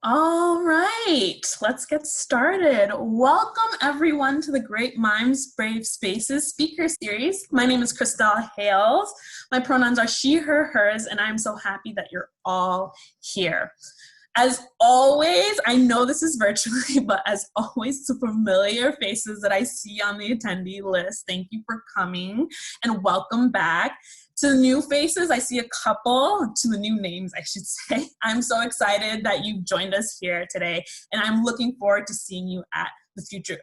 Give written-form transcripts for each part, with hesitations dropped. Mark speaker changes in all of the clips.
Speaker 1: All right, let's get started. Welcome everyone to the Great Minds, Brave Spaces speaker series. My name is Christelle Hales. My pronouns are she, her, hers, and I'm so happy that you're all here. As always, I know this is virtually, but as always, to familiar faces that I see on the attendee list, thank you for coming and welcome back. To the new faces, I see a couple, to the new names, I should say. I'm so excited that you've joined us here today, and I'm looking forward to seeing you at future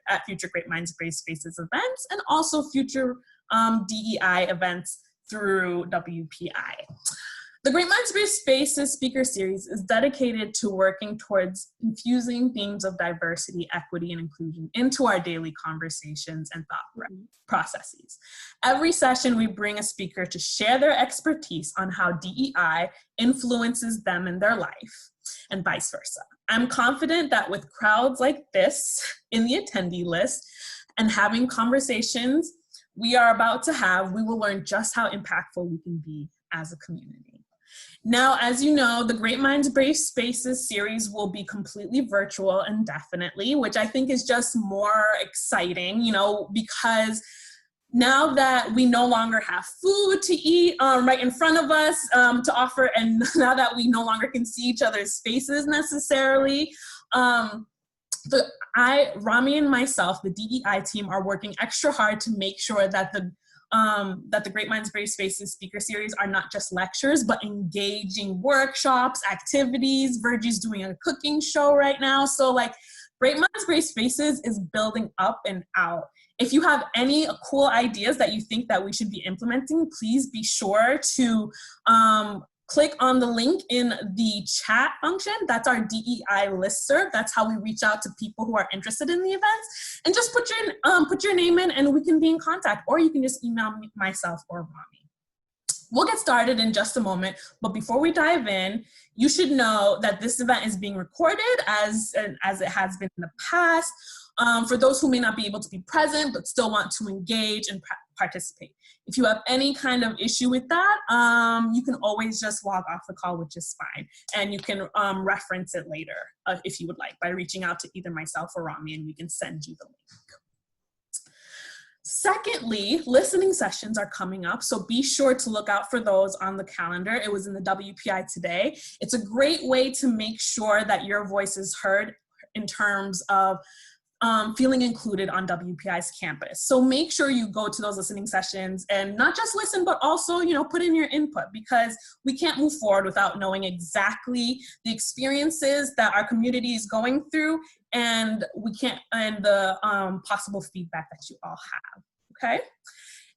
Speaker 1: Great Minds, Brave Spaces events, and also future DEI events through WPI. The Great Minds, Brave Spaces speaker series is dedicated to working towards infusing themes of diversity, equity, and inclusion into our daily conversations and thought processes. Every session, we bring a speaker to share their expertise on how DEI influences them in their life, and vice versa. I'm confident that with crowds like this in the attendee list and having conversations we are about to have, we will learn just how impactful we can be as a community. Now, as you know, the Great Minds, Brave Spaces series will be completely virtual indefinitely, which I think is just more exciting, because now that we no longer have food to eat right in front of us to offer, and now that we no longer can see each other's faces necessarily, Rami and myself, the DEI team, are working extra hard to make sure that the Great Minds, Brave Spaces speaker series are not just lectures, but engaging workshops, activities. Virgie's doing a cooking show right now. So Great Minds, Brave Spaces is building up and out. If you have any cool ideas that you think that we should be implementing, please be sure to click on the link in the chat function. That's our DEI listserv. That's how we reach out to people who are interested in the events. And just put your name in and we can be in contact, or you can just email me, myself or Rami. We'll get started in just a moment, but before we dive in, you should know that this event is being recorded as it has been in the past. For those who may not be able to be present but still want to engage and participate. If you have any kind of issue with that, you can always just log off the call, which is fine. And you can reference it later if you would like by reaching out to either myself or Rami, and we can send you the link. Secondly, listening sessions are coming up, so be sure to look out for those on the calendar. It was in the WPI today. It's a great way to make sure that your voice is heard in terms of feeling included on WPI's campus. So make sure you go to those listening sessions and not just listen, but also, put in your input, because we can't move forward without knowing exactly the experiences that our community is going through and the possible feedback that you all have, okay?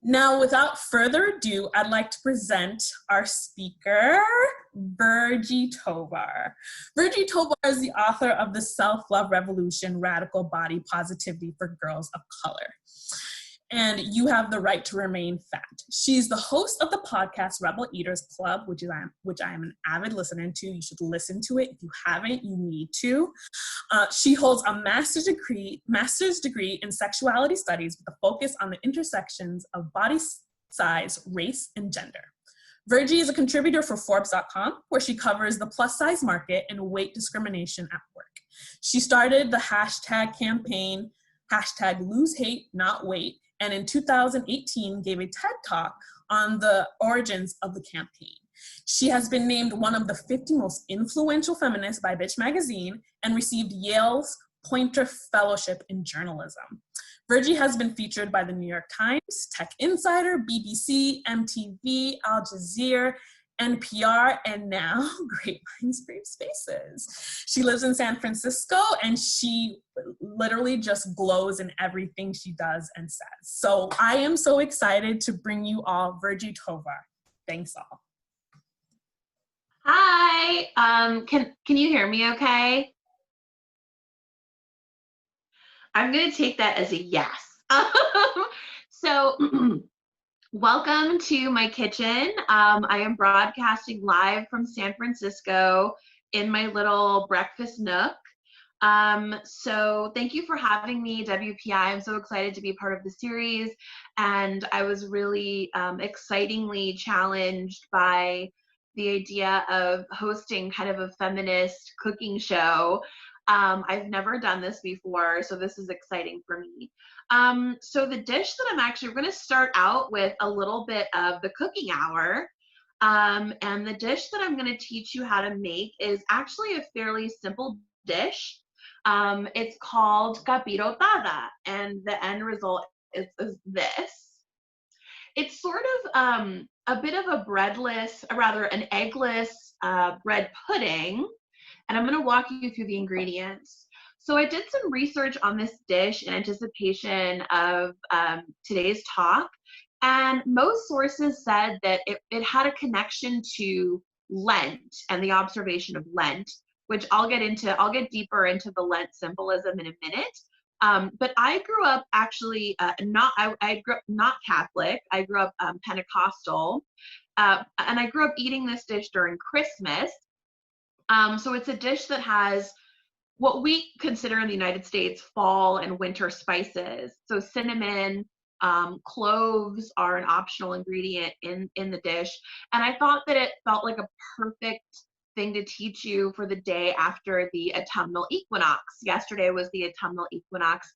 Speaker 1: Now, without further ado, I'd like to present our speaker, Virgie Tovar. Virgie Tovar is the author of The Self-Love Revolution, Radical Body Positivity for Girls of Color. And You Have the Right to Remain Fat. She's the host of the podcast Rebel Eaters Club, which I am an avid listener to. You should listen to it. If you haven't, you need to. She holds a master's degree in Sexuality Studies with a focus on the intersections of body size, race, and gender. Virgie is a contributor for Forbes.com, where she covers the plus-size market and weight discrimination at work. She started the hashtag campaign, #LoseHateNotWeight, and in 2018 gave a TED Talk on the origins of the campaign. She has been named one of the 50 most influential feminists by Bitch Magazine and received Yale's Poynter Fellowship in Journalism. Virgie has been featured by the New York Times, Tech Insider, BBC, MTV, Al Jazeera, NPR, and now Great Minds, Brave Spaces. She lives in San Francisco, and she literally just glows in everything she does and says. So I am so excited to bring you all Virgie Tovar. Thanks all.
Speaker 2: Hi, can you hear me okay? I'm gonna take that as a yes. So welcome to my kitchen. I am broadcasting live from San Francisco in my little breakfast nook. So thank you for having me, WPI. I'm so excited to be part of the series, and I was really excitingly challenged by the idea of hosting kind of a feminist cooking show. I've never done this before, so this is exciting for me. So the dish that we're going to start out with a little bit of the cooking hour. And the dish that I'm going to teach you how to make is actually a fairly simple dish. It's called capirotada, and the end result is this. It's sort of a bit of a breadless, or rather an eggless bread pudding. And I'm going to walk you through the ingredients. So I did some research on this dish in anticipation of today's talk. And most sources said that it had a connection to Lent and the observation of Lent, which I'll get deeper into the Lent symbolism in a minute. But I grew up actually I grew up not Catholic. I grew up Pentecostal. And I grew up eating this dish during Christmas. So it's a dish that has what we consider in the United States fall and winter spices. So cinnamon, cloves are an optional ingredient in the dish. And I thought that it felt like a perfect thing to teach you for the day after the autumnal equinox. Yesterday was the autumnal equinox,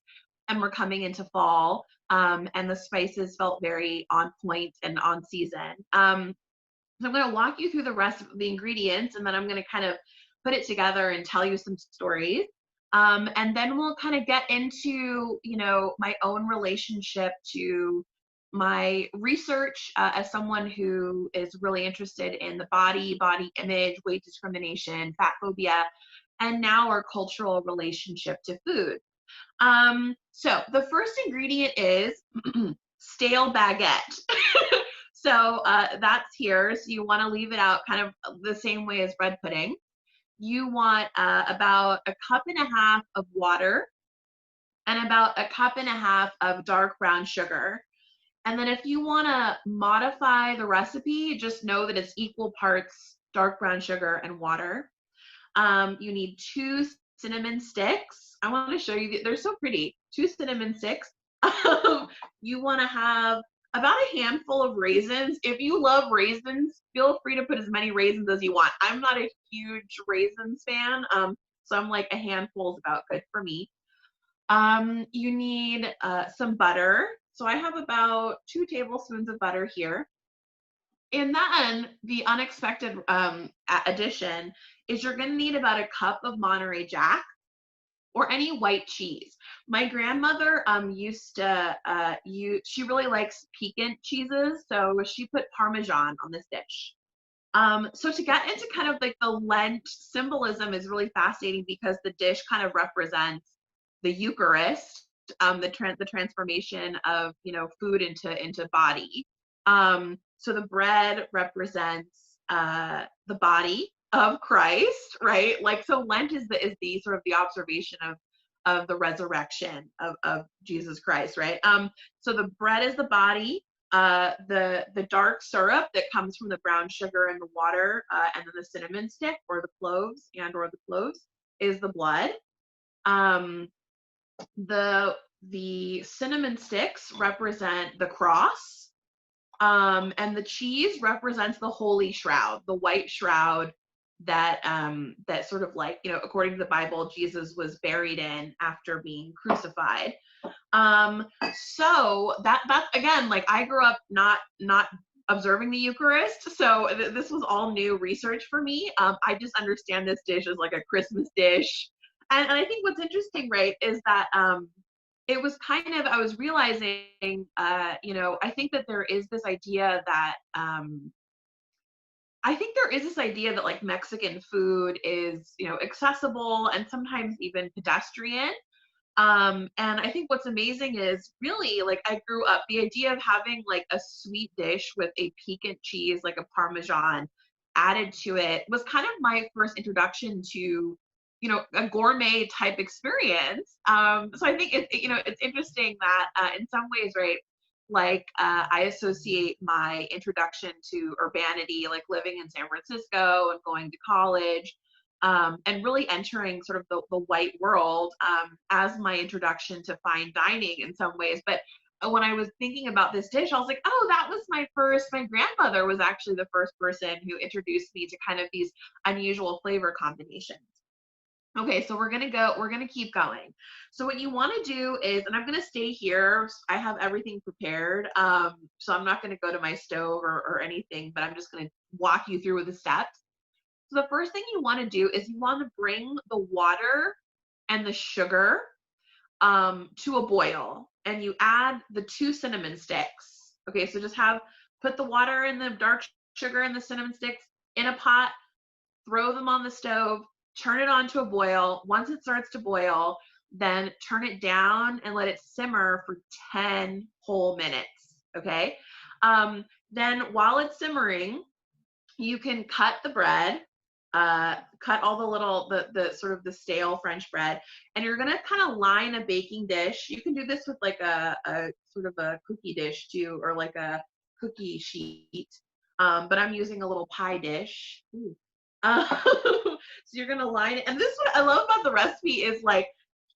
Speaker 2: and we're coming into fall, and the spices felt very on point and on season. So I'm going to walk you through the rest of the ingredients, and then I'm going to kind of put it together and tell you some stories. And then we'll kind of get into, my own relationship to my research as someone who is really interested in the body image, weight discrimination, fat phobia, and now our cultural relationship to food. So the first ingredient is stale baguette. So that's here. So you want to leave it out kind of the same way as bread pudding. You want about a cup and a half of water and about a cup and a half of dark brown sugar. And then if you want to modify the recipe, just know that it's equal parts dark brown sugar and water. You need 2 cinnamon sticks. I want to show you, they're so pretty. 2 cinnamon sticks. You want to have about a handful of raisins. If you love raisins, feel free to put as many raisins as you want. I'm not a huge raisins fan, so I'm like a handful is about good for me. You need some butter. So I have about 2 tablespoons of butter here. And then the unexpected addition is you're going to need about a cup of Monterey Jack or any white cheese. My grandmother used to she really likes piquant cheeses, so she put Parmesan on this dish. So to get into kind of like the Lent symbolism is really fascinating because the dish kind of represents the Eucharist, the transformation of food into body. So the bread represents the body of Christ, right? Like, so Lent is the sort of the observation of the resurrection of Jesus Christ, right? So the bread is the body, the dark syrup that comes from the brown sugar and the water, and then the cinnamon stick or the cloves is the blood. The cinnamon sticks represent the cross, and the cheese represents the holy shroud, the white shroud that sort of like, according to the Bible, Jesus was buried in after being crucified. So that's again, like, I grew up not observing the Eucharist, so this was all new research for me. I just understand this dish as like a Christmas dish, and I think what's interesting, right, is that it was kind of, I was realizing, I think that there is this idea that like Mexican food is, accessible and sometimes even pedestrian. And I think what's amazing is really, like, I grew up, the idea of having like a sweet dish with a piquant cheese, like a Parmesan added to it, was kind of my first introduction to, a gourmet type experience. So I think it's interesting that in some ways, right, like I associate my introduction to urbanity, like living in San Francisco and going to college, and really entering sort of the white world as my introduction to fine dining in some ways. But when I was thinking about this dish, I was like, oh, that was my grandmother was actually the first person who introduced me to kind of these unusual flavor combinations. Okay, so we're gonna keep going. So what you wanna do is, and I'm gonna stay here, I have everything prepared, so I'm not gonna go to my stove or anything, but I'm just gonna walk you through the steps. So the first thing you wanna do is you wanna bring the water and the sugar to a boil, and you add the 2 cinnamon sticks. Okay, so just put the water and the dark sugar and the cinnamon sticks in a pot, throw them on the stove, turn it on to a boil. Once it starts to boil, then turn it down and let it simmer for 10 whole minutes, okay? Then while it's simmering, you can cut the bread, cut all the sort of the stale French bread, and you're gonna kind of line a baking dish. You can do this with like a sort of a cookie dish too, or like a cookie sheet, but I'm using a little pie dish. Ooh. So you're gonna line it, and this is what I love about the recipe is like,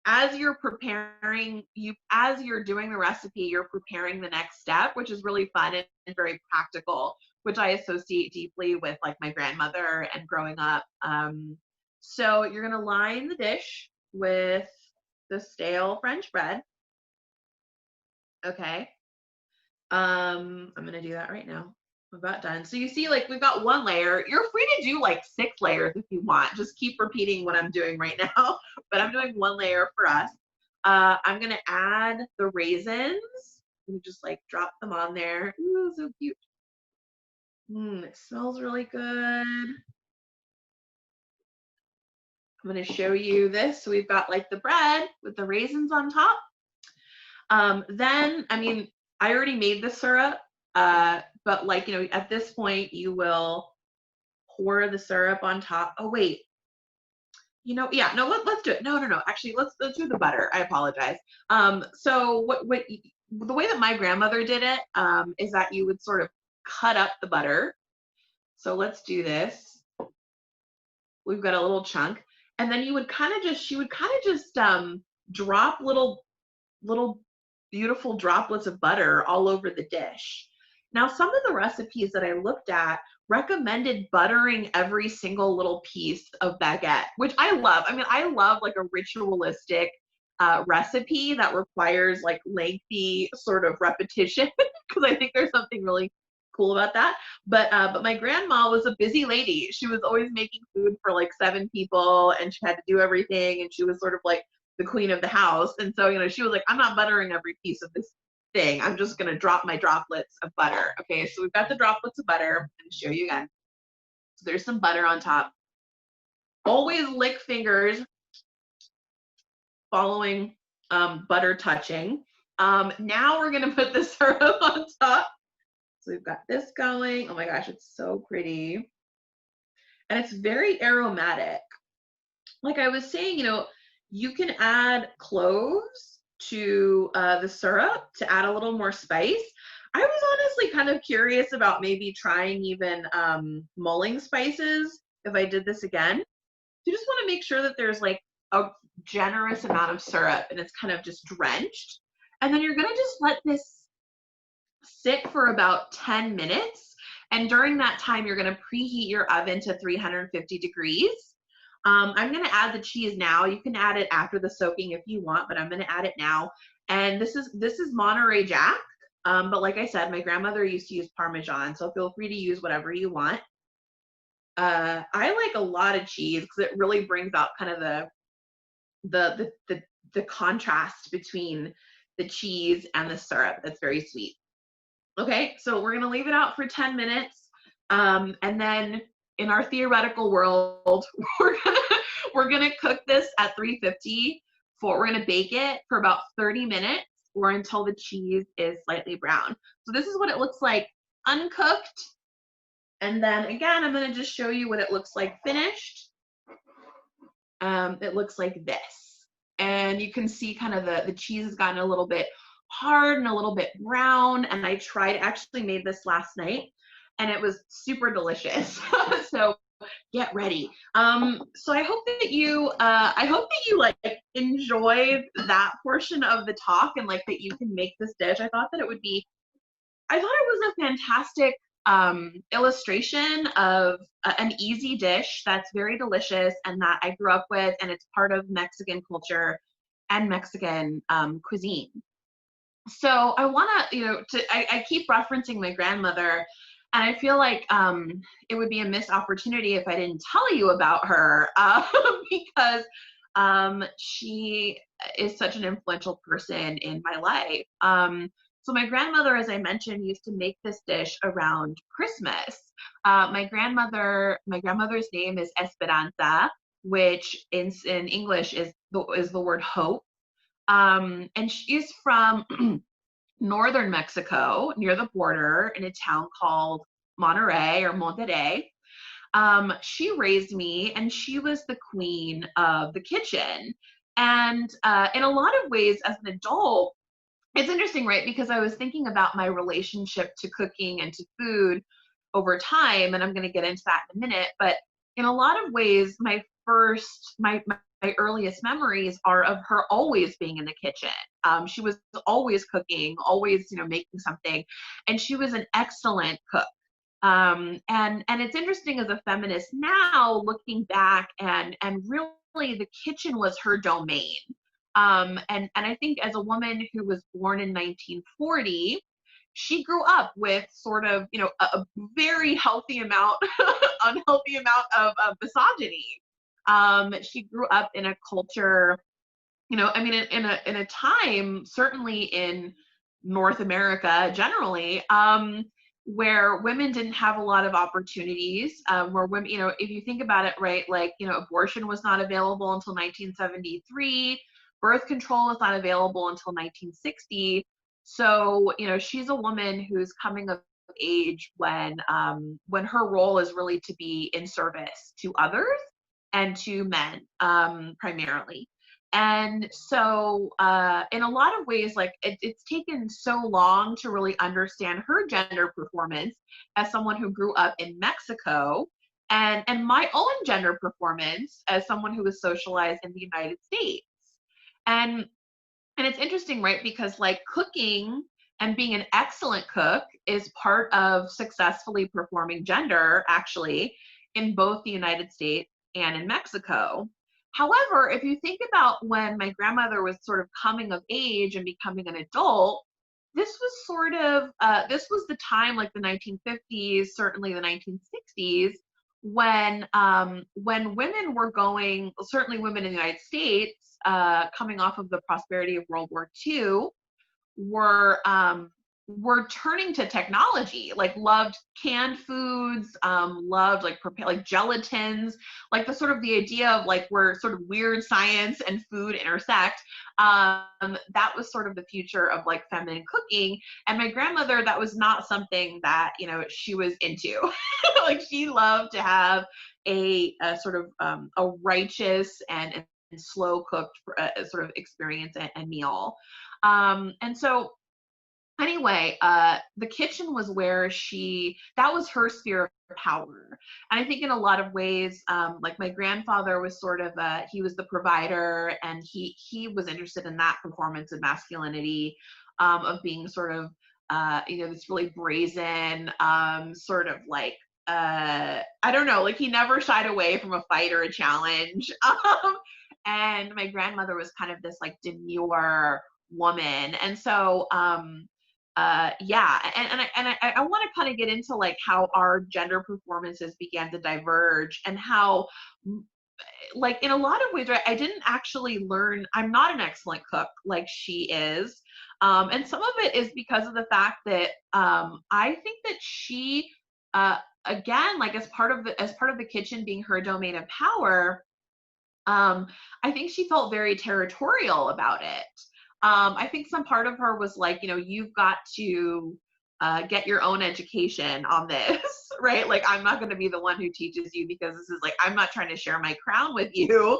Speaker 2: as you're doing the recipe, you're preparing the next step, which is really fun and very practical, which I associate deeply with like my grandmother and growing up. So you're gonna line the dish with the stale French bread. Okay. I'm gonna do that right now. We're about done. So you see, like, we've got 1 layer. You're free to do like 6 layers if you want. Just keep repeating what I'm doing right now, but I'm doing 1 layer for us. I'm gonna add the raisins. You just like drop them on there. Ooh, so cute. It smells really good. I'm gonna show you this. So we've got like the bread with the raisins on top. Then, I mean, I already made the syrup, but like, at this point you will pour the syrup on top. Oh wait, yeah, no, let's do it. No, actually, let's do the butter. I apologize. So the way that my grandmother did it, is that you would sort of cut up the butter. So let's do this. We've got a little chunk, and then she would kind of just drop little beautiful droplets of butter all over the dish. Now, some of the recipes that I looked at recommended buttering every single little piece of baguette, which I love. I mean, I love like a ritualistic recipe that requires like lengthy sort of repetition because I think there's something really cool about that. But my grandma was a busy lady. She was always making food for like 7 people, and she had to do everything, and she was sort of like the queen of the house. And so, she was like, I'm not buttering every piece of this thing. I'm just going to drop my droplets of butter. Okay, so we've got the droplets of butter. I'm going to show you again. So there's some butter on top. Always lick fingers following butter touching. Now we're going to put the syrup on top. So we've got this going. Oh my gosh, it's so pretty. And it's very aromatic. Like I was saying, you can add cloves to the syrup to add a little more spice. I was honestly kind of curious about maybe trying even mulling spices if I did this again. You just want to make sure that there's like a generous amount of syrup and it's kind of just drenched. And then you're going to just let this sit for about 10 minutes. And during that time, you're going to preheat your oven to 350 degrees. I'm going to add the cheese now. You can add it after the soaking if you want, but I'm going to add it now. And this is Monterey Jack. But like I said, my grandmother used to use Parmesan, so feel free to use whatever you want. I like a lot of cheese because it really brings out kind of the contrast between the cheese and the syrup. That's very sweet. Okay, so we're gonna leave it out for 10 minutes. And then in our theoretical world, we're gonna cook this at 350 we're gonna bake it for about 30 minutes or until the cheese is slightly brown. So this is what it looks like uncooked. And then again, I'm gonna just show you what it looks like finished. It looks like this. And you can see kind of the cheese has gotten a little bit hard and a little bit brown. And I actually made this last night and it was super delicious. So get ready. So I hope that you like enjoyed that portion of the talk, and like that you can make this dish. I thought it was a fantastic illustration of an easy dish that's very delicious and that I grew up with, and it's part of Mexican culture and Mexican cuisine. So I want to, I keep referencing my grandmother, and I feel like it would be a missed opportunity if I didn't tell you about her, because she is such an influential person in my life. So my grandmother, as I mentioned, used to make this dish around Christmas. My grandmother's name is Esperanza, which in English is the word hope. And she's from northern Mexico, near the border, in a town called Monterrey. She raised me, and she was the queen of the kitchen. And in a lot of ways, as an adult, it's interesting, right? Because I was thinking about my relationship to cooking and to food over time, and I'm going to get into that in a minute. But in a lot of ways, my earliest memories are of her always being in the kitchen. She was always cooking, always, making something, and she was an excellent cook. And it's interesting as a feminist now, looking back, and really the kitchen was her domain. And I think as a woman who was born in 1940, she grew up with sort of, a very healthy amount, unhealthy amount of misogyny. She grew up in a culture, in a time, certainly in North America generally, where women didn't have a lot of opportunities, where women, if you think about it, right, like, abortion was not available until 1973, birth control was not available until 1960. So, she's a woman who's coming of age when her role is really to be in service to others and to men, primarily. And so in a lot of ways, like it's taken so long to really understand her gender performance as someone who grew up in Mexico, and my own gender performance as someone who was socialized in the United States. And it's interesting, right? Because like cooking and being an excellent cook is part of successfully performing gender, actually, in both the United States and in Mexico. However, if you think about when my grandmother was sort of coming of age and becoming an adult, this was the time, like the 1950s, certainly the 1960s, when women were going, certainly women in the United States, coming off of the prosperity of World War II, were turning to technology, like loved canned foods, loved like like gelatins, like the idea of like where sort of weird science and food intersect. That was sort of the future of like feminine cooking. And my grandmother, that was not something that, she was into. Like she loved to have a sort of a righteous and slow cooked sort of experience and meal. And so anyway, the kitchen was where that was her sphere of power. And I think in a lot of ways, like my grandfather was sort of, he was the provider, and he was interested in that performance of masculinity, of being sort of, this really brazen, sort of like, I don't know, like he never shied away from a fight or a challenge. And my grandmother was kind of this like demure woman. And so, yeah, and I want to kind of get into like how our gender performances began to diverge, and how, like in a lot of ways, right, I didn't actually learn. I'm not an excellent cook like she is, and some of it is because of the fact that I think that she, again, like as part of the kitchen being her domain of power, I think she felt very territorial about it. I think some part of her was like, you've got to get your own education on this, right? Like, I'm not going to be the one who teaches you, because this is like, I'm not trying to share my crown with you,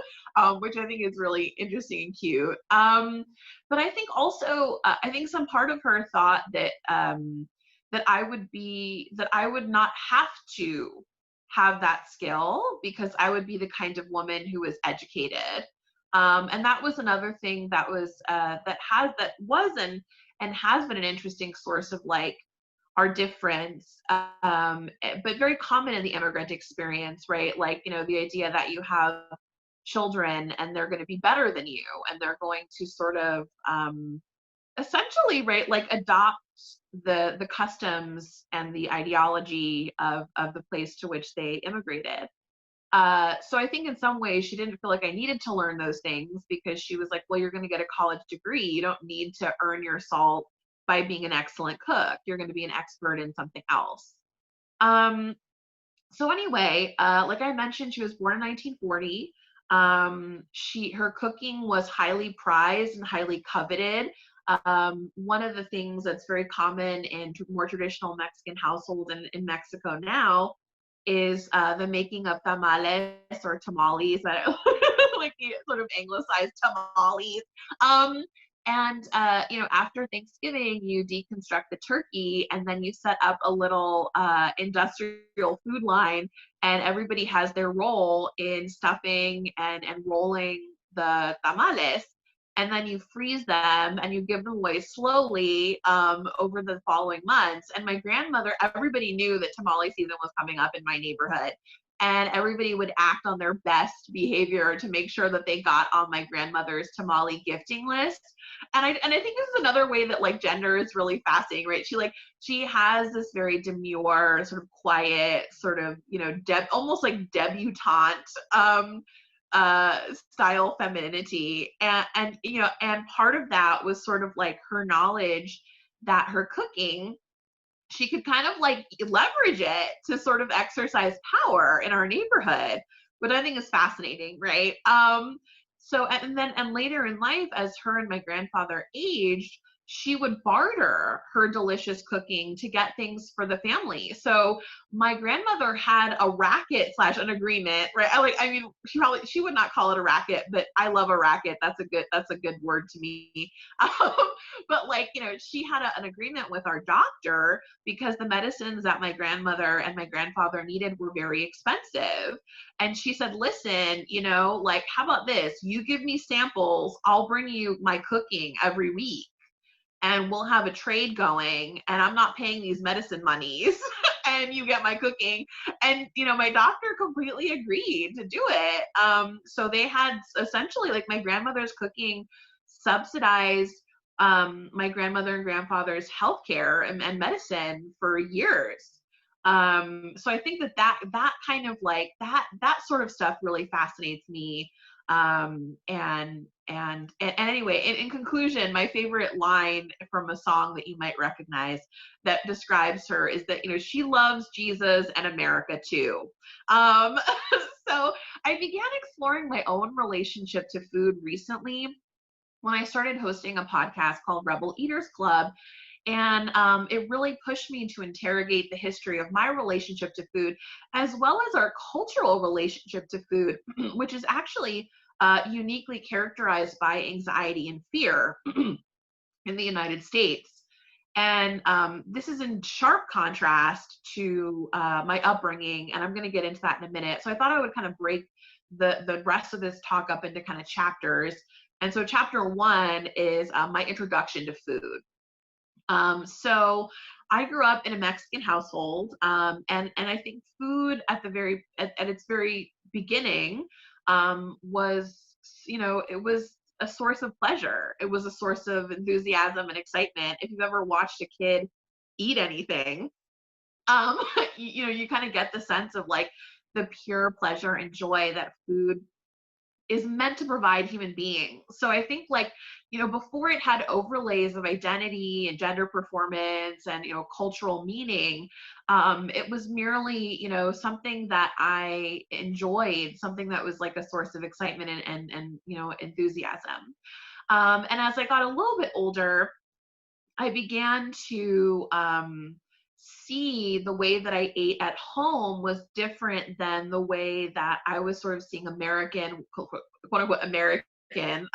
Speaker 2: which I think is really interesting and cute. But I think also, I think some part of her thought that, that I would not have to have that skill because I would be the kind of woman who was educated. And that was another thing that was and has been an interesting source of like our difference, but very common in the immigrant experience, right? Like, you know, the idea that you have children and they're going to be better than you and they're going to sort of essentially, right, like adopt the customs and the ideology of the place to which they immigrated. So I think in some ways she didn't feel like I needed to learn those things because she was like, well, you're going to get a college degree. You don't need to earn your salt by being an excellent cook. You're going to be an expert in something else. So anyway, like I mentioned, she was born in 1940. Her cooking was highly prized and highly coveted. One of the things that's very common in more traditional Mexican households in Mexico now is the making of tamales or tamales, like the sort of anglicized tamales. You know, after Thanksgiving, you deconstruct the turkey and then you set up a little industrial food line, and everybody has their role in stuffing and rolling the tamales. And then you freeze them and you give them away slowly over the following months. And my grandmother, everybody knew that tamale season was coming up in my neighborhood. And everybody would act on their best behavior to make sure that they got on my grandmother's tamale gifting list. And I think this is another way that like gender is really fascinating, right? She has this very demure, sort of quiet, sort of, you know, almost like debutante style femininity, and you know, and part of that was sort of like her knowledge that her cooking, she could kind of like leverage it to sort of exercise power in our neighborhood, which I think is fascinating, right? So and later in life, as her and my grandfather aged, she would barter her delicious cooking to get things for the family. So my grandmother had a racket / an agreement, right? I mean, she would not call it a racket, but I love a racket. That's a good word to me. But like, you know, she had an agreement with our doctor because the medicines that my grandmother and my grandfather needed were very expensive. And she said, listen, you know, like, how about this? You give me samples, I'll bring you my cooking every week, and we'll have a trade going, and I'm not paying these medicine monies and you get my cooking. And, you know, my doctor completely agreed to do it. So they had essentially, like, my grandmother's cooking subsidized my grandmother and grandfather's healthcare and medicine for years. So I think that kind of like that sort of stuff really fascinates me. And anyway, in conclusion, my favorite line from a song that you might recognize that describes her is that, you know, she loves Jesus and America too. So I began exploring my own relationship to food recently when I started hosting a podcast called Rebel Eaters Club. And it really pushed me to interrogate the history of my relationship to food, as well as our cultural relationship to food, which is actually uniquely characterized by anxiety and fear in the United States. And this is in sharp contrast to my upbringing, and I'm going to get into that in a minute. So I thought I would kind of break the rest of this talk up into kind of chapters. And so chapter 1 is my introduction to food. So I grew up in a Mexican household, and I think food at its very beginning was, you know, it was a source of pleasure. It was a source of enthusiasm and excitement. If you've ever watched a kid eat anything, you know, you kind of get the sense of like the pure pleasure and joy that food is meant to provide human beings. So I think, like, you know, before it had overlays of identity and gender performance and, you know, cultural meaning, it was merely, you know, something that I enjoyed, something that was like a source of excitement and you know, enthusiasm. And as I got a little bit older, I began to see the way that I ate at home was different than the way that I was sort of seeing American, quote unquote, American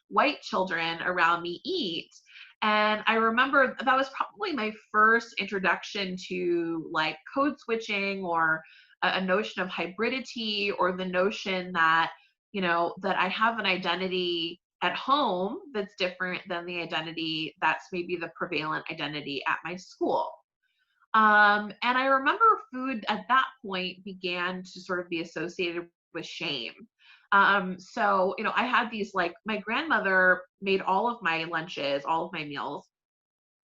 Speaker 2: white children around me eat. And I remember that was probably my first introduction to like code switching or a notion of hybridity, or the notion that, that I have an identity at home that's different than the identity that's maybe the prevalent identity at my school. And I remember food at that point began to sort of be associated with shame. So, I had these, like, my grandmother made all of my lunches, all of my meals,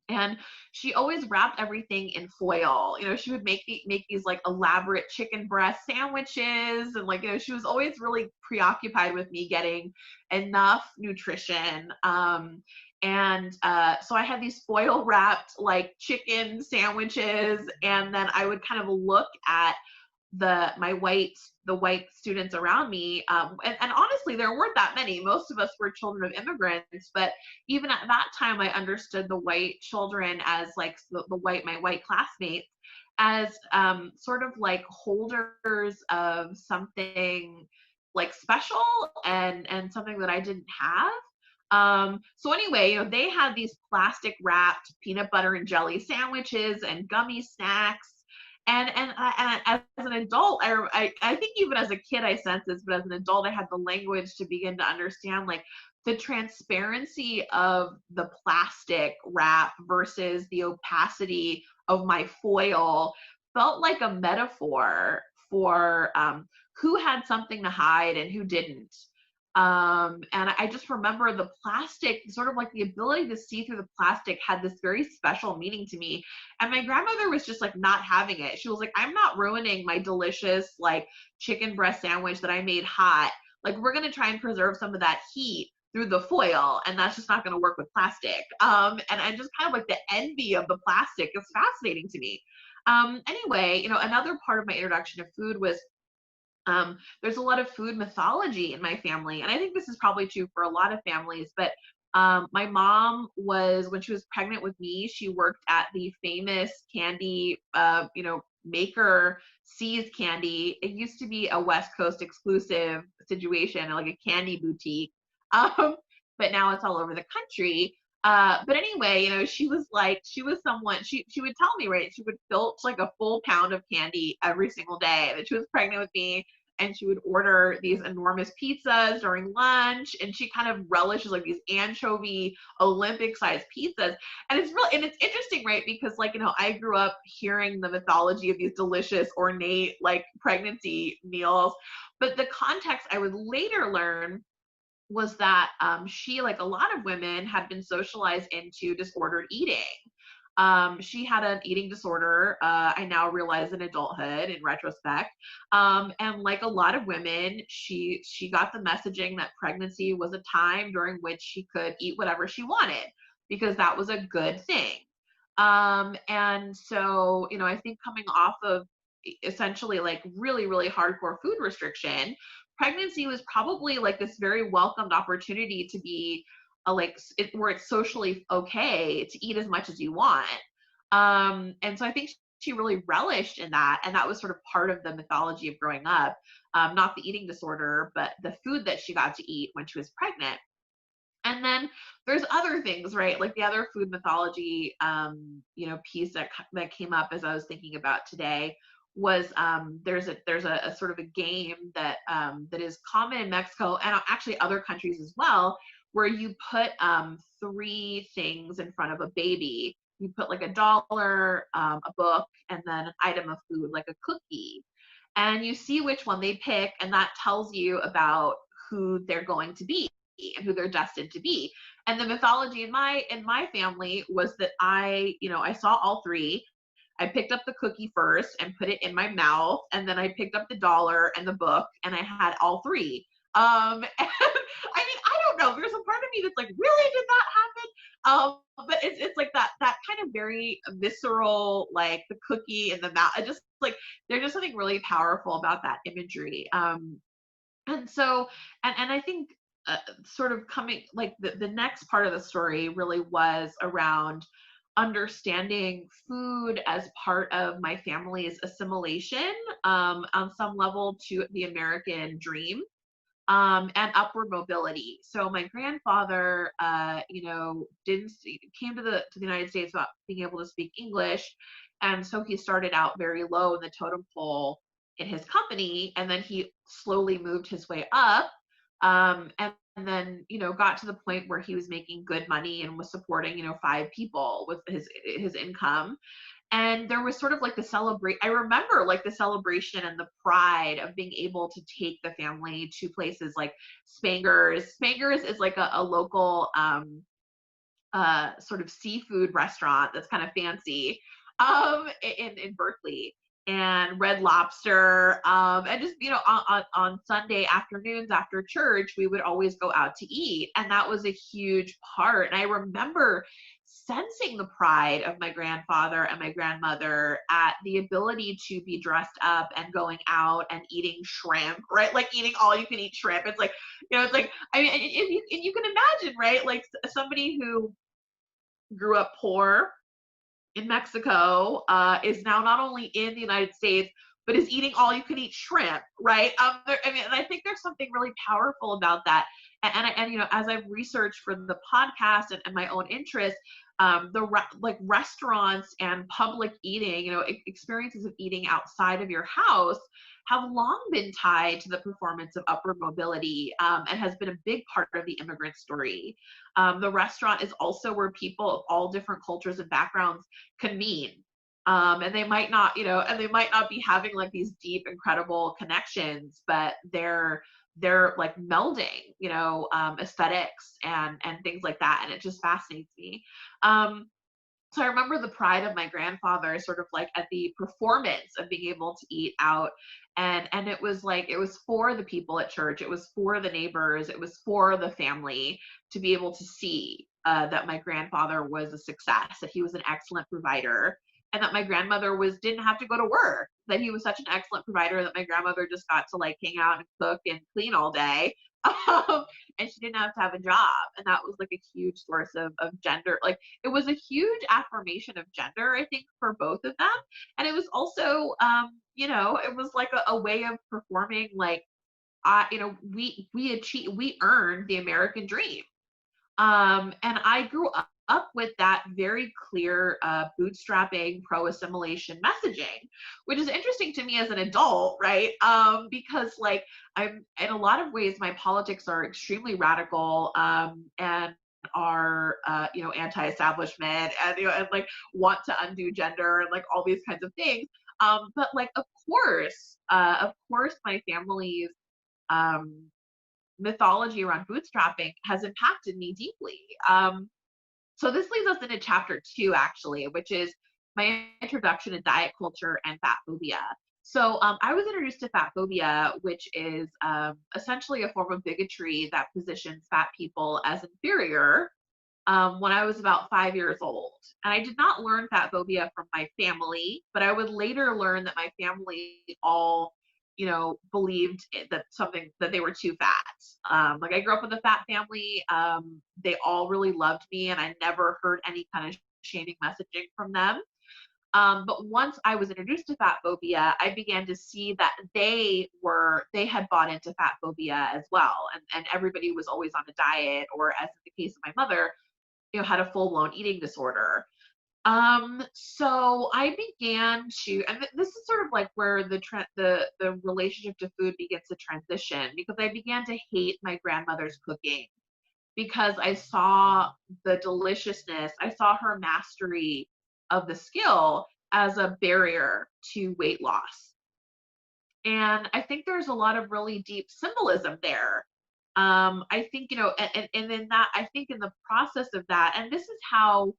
Speaker 2: and she always wrapped everything in foil. She would make these, like, elaborate chicken breast sandwiches, and, like, she was always really preoccupied with me getting enough nutrition. So I had these foil wrapped, like, chicken sandwiches, and then I would kind of look at the white students around me, and honestly, there weren't that many. Most of us were children of immigrants, but even at that time, I understood the white children as, like, my white classmates as, sort of like holders of something, like, special, and something that I didn't have. So anyway, they had these plastic wrapped peanut butter and jelly sandwiches and gummy snacks. And as an adult, I think even as a kid I sensed this, but as an adult I had the language to begin to understand, like, the transparency of the plastic wrap versus the opacity of my foil felt like a metaphor for, who had something to hide and who didn't. And I just remember the plastic, sort of like the ability to see through the plastic, had this very special meaning to me. And my grandmother was just, like, not having it. She was like, I'm not ruining my delicious, like, chicken breast sandwich that I made hot. Like, we're going to try and preserve some of that heat through the foil, and that's just not going to work with plastic. And just kind of, like, the envy of the plastic is fascinating to me. Anyway, another part of my introduction to food was, there's a lot of food mythology in my family, and I think this is probably true for a lot of families, but my mom when she was pregnant with me, she worked at the famous candy, maker See's Candy. It used to be a West Coast exclusive situation, like a candy boutique, but now it's all over the country. But anyway, she was someone, she would tell me, right, she would filch, like, a full pound of candy every single day that she was pregnant with me, and she would order these enormous pizzas during lunch, and she kind of relishes, like, these anchovy Olympic sized pizzas. And it's interesting, right, because, like, I grew up hearing the mythology of these delicious, ornate, like, pregnancy meals, but the context I would later learn was that, she, like a lot of women, had been socialized into disordered eating. She had an eating disorder, I now realize in adulthood, in retrospect. And like a lot of women, she got the messaging that pregnancy was a time during which she could eat whatever she wanted, because that was a good thing. And so, I think coming off of essentially, like, really, really hardcore food restriction, pregnancy was probably, like, this very welcomed opportunity to be where it's socially okay to eat as much as you want. And so I think she really relished in that, and that was sort of part of the mythology of growing up. Not the eating disorder, but the food that she got to eat when she was pregnant. And then there's other things, right? Like the other food mythology, piece that came up as I was thinking about today was, there's a sort of a game that that is common in Mexico and actually other countries as well, where you put, three things in front of a baby. You put, like, a dollar, a book, and then an item of food, like a cookie, and you see which one they pick, and that tells you about who they're going to be and who they're destined to be. And the mythology in my family was that I saw all three. I picked up the cookie first and put it in my mouth, and then I picked up the dollar and the book, and I had all three. And I mean, I don't know. There's a part of me that's like, really, did that happen? But it's like that kind of very visceral, like the cookie in the mouth. I just, like, there's just something really powerful about that imagery. And so, and I think, sort of coming, like, the next part of the story really was around understanding food as part of my family's assimilation, on some level, to the American dream, and upward mobility. So my grandfather, came to the United States without being able to speak English, and so he started out very low in the totem pole, in his company, and then he slowly moved his way up, and then got to the point where he was making good money and was supporting 5 people with his income. And there was sort of like I remember like the celebration and the pride of being able to take the family to places like Spangers. Spangers is like a local sort of seafood restaurant that's kind of fancy in Berkeley, and Red Lobster, and just on Sunday afternoons after church we would always go out to eat, and that was a huge part. And I remember sensing the pride of my grandfather and my grandmother at the ability to be dressed up and going out and eating shrimp, right? Like eating all you can eat shrimp. It's like, it's like, I mean, and you can imagine, right? Like somebody who grew up poor in Mexico is now not only in the United States, but is eating all you can eat shrimp, right? And I think there's something really powerful about that. And as I've researched for the podcast and my own interest, like restaurants and public eating, experiences of eating outside of your house have long been tied to the performance of upward mobility, and has been a big part of the immigrant story. The restaurant is also where people of all different cultures and backgrounds convene. And they might not, be having like these deep, incredible connections, but they're like melding, aesthetics and things like that. And it just fascinates me. So I remember the pride of my grandfather sort of like at the performance of being able to eat out. And it was like, it was for the people at church. It was for the neighbors. It was for the family to be able to see that my grandfather was a success, that he was an excellent provider, and that my grandmother didn't have to go to work, that he was such an excellent provider that my grandmother just got to like hang out and cook and clean all day. And she didn't have to have a job. And that was like a huge source of gender. Like it was a huge affirmation of gender, I think, for both of them. And it was also, it was like a way of performing like, we earned the American dream. And I grew up with that very clear bootstrapping pro-assimilation messaging, which is interesting to me as an adult, right? Because like I'm in a lot of ways, my politics are extremely radical, and are anti-establishment, and and like want to undo gender and like all these kinds of things. But like of course my family's mythology around bootstrapping has impacted me deeply. So this leads us into chapter 2, actually, which is my introduction to diet culture and fat phobia. So I was introduced to fat phobia, which is essentially a form of bigotry that positions fat people as inferior, when I was about 5 years old. And I did not learn fat phobia from my family, but I would later learn that my family all believed that they were too fat. Like I grew up with a fat family. They all really loved me, and I never heard any kind of shaming messaging from them. But once I was introduced to fat phobia, I began to see that they had bought into fat phobia as well. And everybody was always on a diet, or as in the case of my mother, had a full-blown eating disorder. So I began to, and this is sort of like where the relationship to food begins to transition, because I began to hate my grandmother's cooking because I saw the deliciousness, I saw her mastery of the skill as a barrier to weight loss. And I think there's a lot of really deep symbolism there. I think, and in that, I think in the process of that, and this is how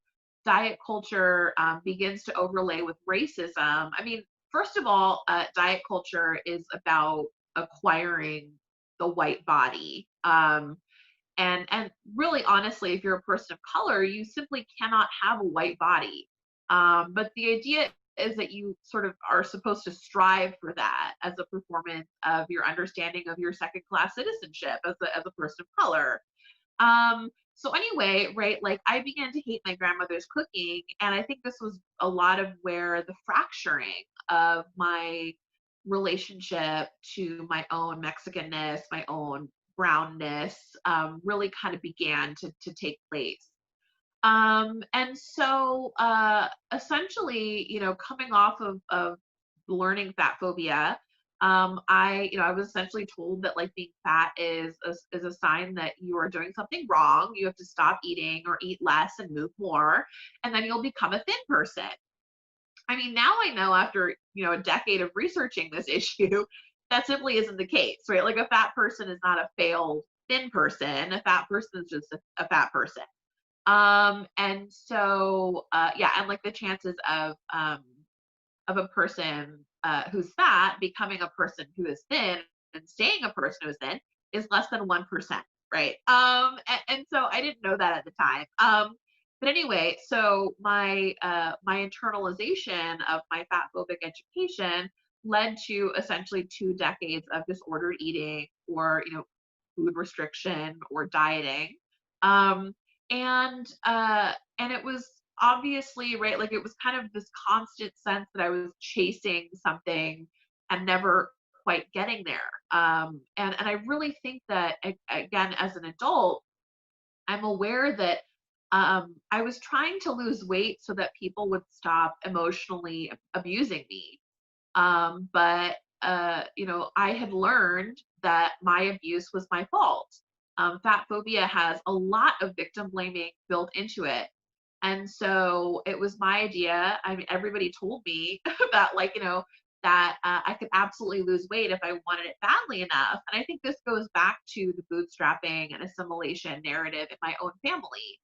Speaker 2: diet culture begins to overlay with racism. I mean, first of all, diet culture is about acquiring the white body. And really, honestly, if you're a person of color, you simply cannot have a white body. But the idea is that you sort of are supposed to strive for that as a performance of your understanding of your second-class citizenship as a person of color. So anyway, right, like I began to hate my grandmother's cooking, and I think this was a lot of where the fracturing of my relationship to my own Mexicanness, my own brownness, really kind of began to take place. And so essentially, coming off of learning fat phobia, I was essentially told that like being fat is a sign that you are doing something wrong. You have to stop eating or eat less and move more, and then you'll become a thin person. I mean, now I know after, a decade of researching this issue, that simply isn't the case, right? Like a fat person is not a failed thin person. A fat person is just a fat person. And so, yeah, and like the chances of a person who's fat becoming a person who is thin and staying a person who is thin is less than 1%, right? And so I didn't know that at the time. But anyway, so my internalization of my fat phobic education led to essentially 2 decades of disordered eating or food restriction or dieting. Um, and it was obviously, right, like it was kind of this constant sense that I was chasing something and never quite getting there. And I really think that again, as an adult, I'm aware that I was trying to lose weight so that people would stop emotionally abusing me. But I had learned that my abuse was my fault. Fat phobia has a lot of victim blaming built into it. And so it was my idea. I mean, everybody told me that, like, that I could absolutely lose weight if I wanted it badly enough. And I think this goes back to the bootstrapping and assimilation narrative in my own family,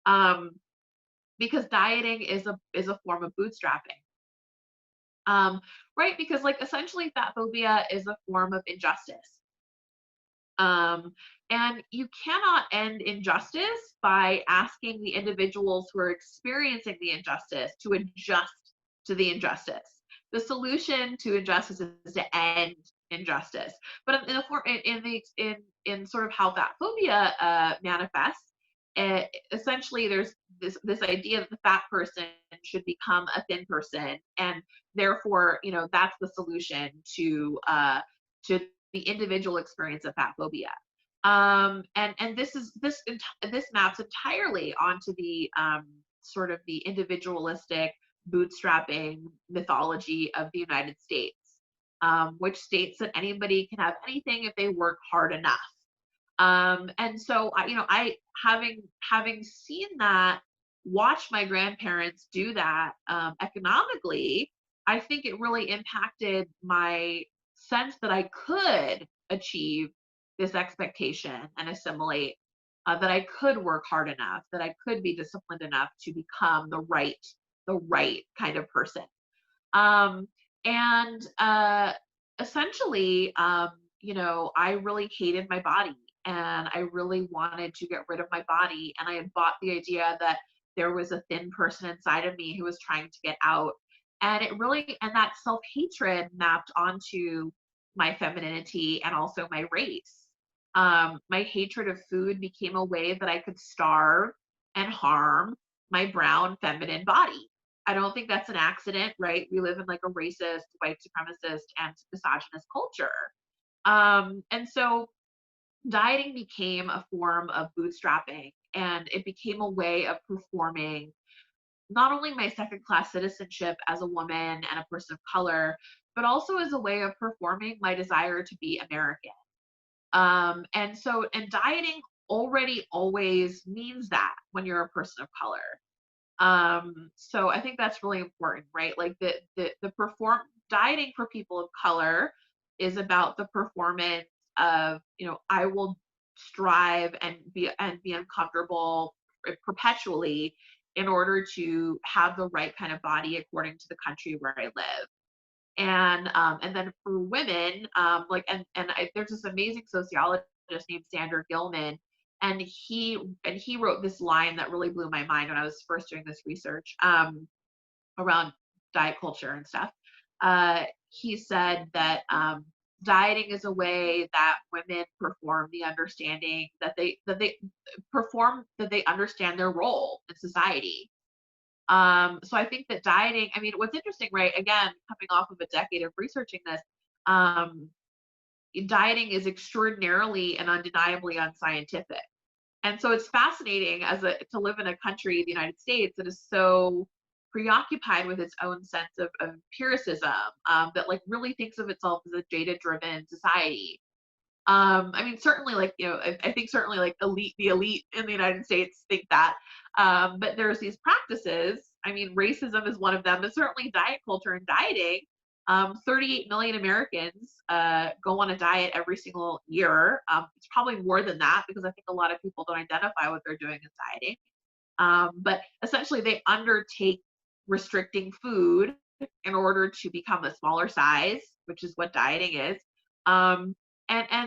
Speaker 2: um, because dieting is a form of bootstrapping. Right? Because like essentially fat phobia is a form of injustice. Um, and you cannot end injustice by asking the individuals who are experiencing the injustice to adjust to the injustice. The solution to injustice is to end injustice. But in the form in sort of how fat phobia manifests, essentially there's this idea that the fat person should become a thin person, and therefore that's the solution to the individual experience of fat phobia. And this maps entirely onto the sort of the individualistic bootstrapping mythology of the United States, which states that anybody can have anything if they work hard enough. And so I having seen that, watch my grandparents do that economically, I think it really impacted my sense that I could achieve this expectation and assimilate, that I could work hard enough, that I could be disciplined enough to become the right kind of person. And essentially, I really hated my body and I really wanted to get rid of my body. And I had bought the idea that there was a thin person inside of me who was trying to get out. And that self-hatred mapped onto my femininity and also my race. My hatred of food became a way that I could starve and harm my brown feminine body. I don't think that's an accident, right? We live in like a racist, white supremacist, and misogynist culture. And so dieting became a form of bootstrapping, and it became a way of performing not only my second class citizenship as a woman and a person of color, but also as a way of performing my desire to be American. And dieting already always means that when you're a person of color. So I think that's really important, right? Like the dieting for people of color is about the performance of, I will strive and be uncomfortable perpetually in order to have the right kind of body according to the country where I live. And then for women, there's this amazing sociologist named Sandra Gilman, and he wrote this line that really blew my mind when I was first doing this research around diet culture and stuff. He said that dieting is a way that women perform the understanding that they understand their role in society. So I think that dieting, I mean, what's interesting, right? Again, coming off of a decade of researching this, dieting is extraordinarily and undeniably unscientific. And so it's fascinating to live in a country, the United States, that is so preoccupied with its own sense of empiricism, that like really thinks of itself as a data-driven society. I mean, certainly, like, you know, I think certainly like the elite in the United States think that, but there's these practices. I mean, racism is one of them, but certainly diet culture and dieting. 38 million Americans go on a diet every single year. It's probably more than that because I think a lot of people don't identify what they're doing as dieting. But essentially, they undertake restricting food in order to become a smaller size, which is what dieting is. And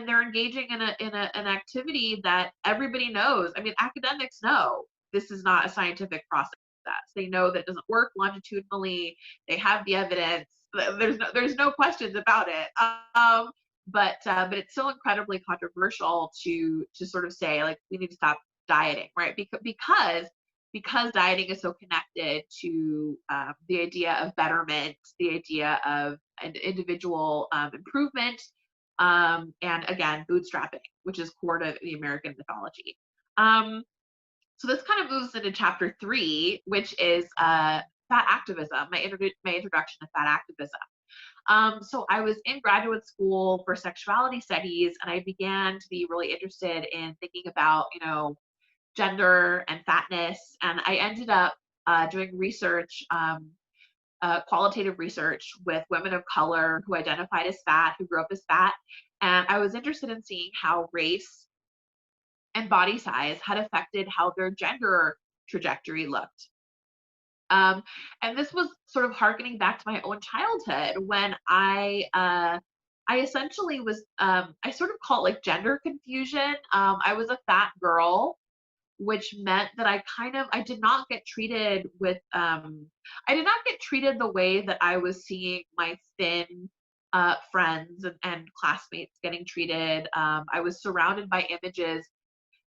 Speaker 2: they're engaging in an activity that everybody knows. I mean, academics know this is not a scientific process. They know that it doesn't work longitudinally. They have the evidence. There's no questions about it. But it's so incredibly controversial to sort of say like we need to stop dieting, right? Because dieting is so connected to the idea of betterment, the idea of an individual improvement, and again, bootstrapping, which is core to the American mythology. So this kind of moves into chapter 3, which is fat activism, my introduction to fat activism. So I was in graduate school for sexuality studies, and I began to be really interested in thinking about, you know, gender and fatness. And I ended up doing research, qualitative research with women of color who identified as fat, who grew up as fat. And I was interested in seeing how race and body size had affected how their gender trajectory looked. And this was sort of harkening back to my own childhood when I essentially was, I sort of call it like gender confusion. I was a fat girl, which meant that I did not get treated with, I did not get treated the way that I was seeing my thin friends and classmates getting treated. I was surrounded by images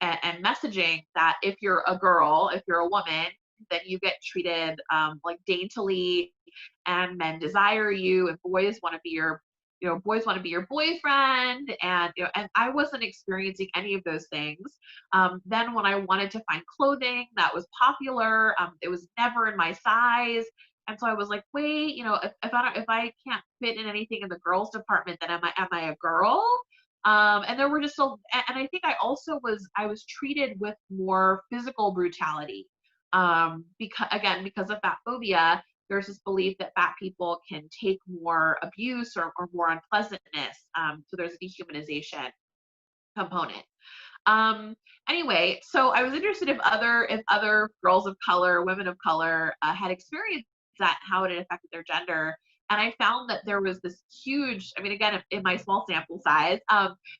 Speaker 2: and messaging that if you're a girl, if you're a woman, then you get treated like daintily, and men desire you, and boys want to be your, you know, boys want to be your boyfriend, and you know, and I wasn't experiencing any of those things. Then when I wanted to find clothing that was popular, it was never in my size, and so I was like, wait, you know, if I can't fit in anything in the girls department, then am I a girl? And there were just so, and I think I was treated with more physical brutality, because of fat phobia. There's this belief that fat people can take more abuse or more unpleasantness. So there's a dehumanization component. Anyway, so I was interested if other girls of color, women of color, had experienced that, how it had affected their gender. And I found that there was this huge, I mean, again, in my small sample size,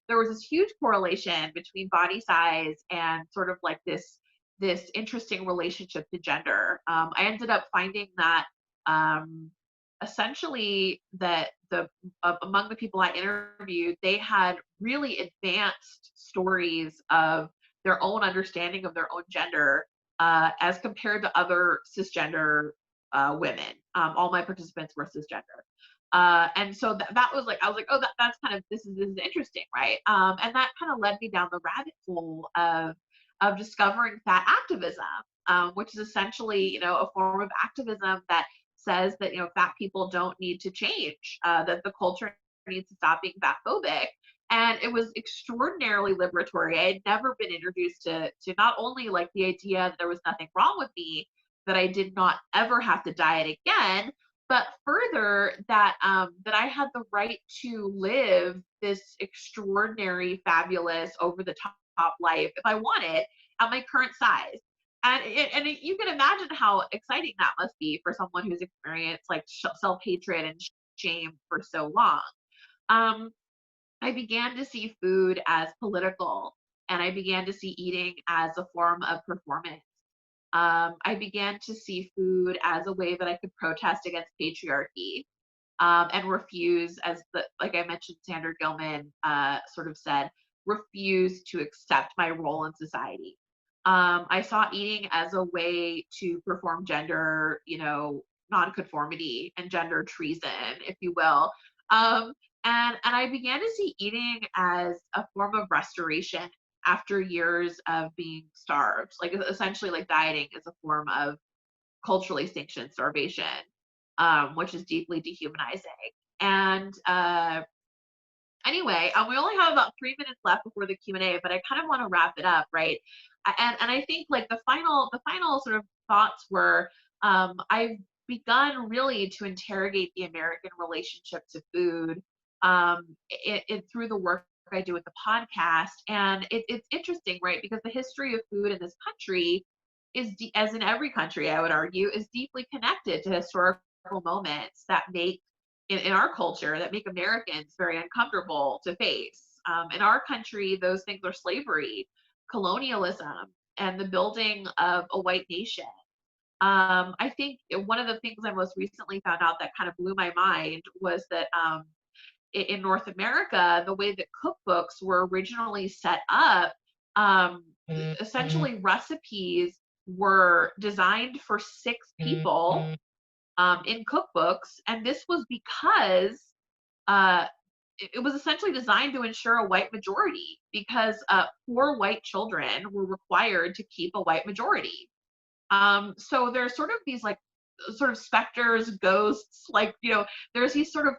Speaker 2: there was this huge correlation between body size and sort of like this interesting relationship to gender. I ended up finding that essentially that among the people I interviewed, they had really advanced stories of their own understanding of their own gender as compared to other cisgender women. All my participants were cisgender. And so that was like, I was like, oh, that's kind of, this is interesting, right? And that kind of led me down the rabbit hole of discovering fat activism, which is essentially, you know, a form of activism that says that, you know, fat people don't need to change, that the culture needs to stop being fat phobic. And it was extraordinarily liberatory. I had never been introduced to not only like the idea that there was nothing wrong with me, that I did not ever have to diet again, but further that that I had the right to live this extraordinary, fabulous, over the top life if I wanted at my current size. And you can imagine how exciting that must be for someone who's experienced like self-hatred and shame for so long. I began to see food as political, and I began to see eating as a form of performance. I began to see food as a way that I could protest against patriarchy, and refuse, like I mentioned, Sandra Gilman sort of said, refuse to accept my role in society. I saw eating as a way to perform gender, you know, nonconformity and gender treason, if you will. And I began to see eating as a form of restoration after years of being starved. Like essentially, like dieting is a form of culturally sanctioned starvation, which is deeply dehumanizing. And anyway, we only have about 3 minutes left before the Q&A, but I kind of want to wrap it up, right? And I think like the final sort of thoughts were, I've begun really to interrogate the American relationship to food through the work I do with the podcast. And it's interesting, right? Because the history of food in this country is, as in every country, I would argue, is deeply connected to historical moments that make in our culture that make Americans very uncomfortable to face. In our country, those things are slavery, colonialism, and the building of a white nation. I think one of the things I most recently found out that kind of blew my mind was that in North America, the way that cookbooks were originally set up, essentially recipes were designed for 6 people in cookbooks, and this was because it was essentially designed to ensure a white majority, because 4 white children were required to keep a white majority. So there's sort of these like sort of specters, ghosts, like, you know, there's these sort of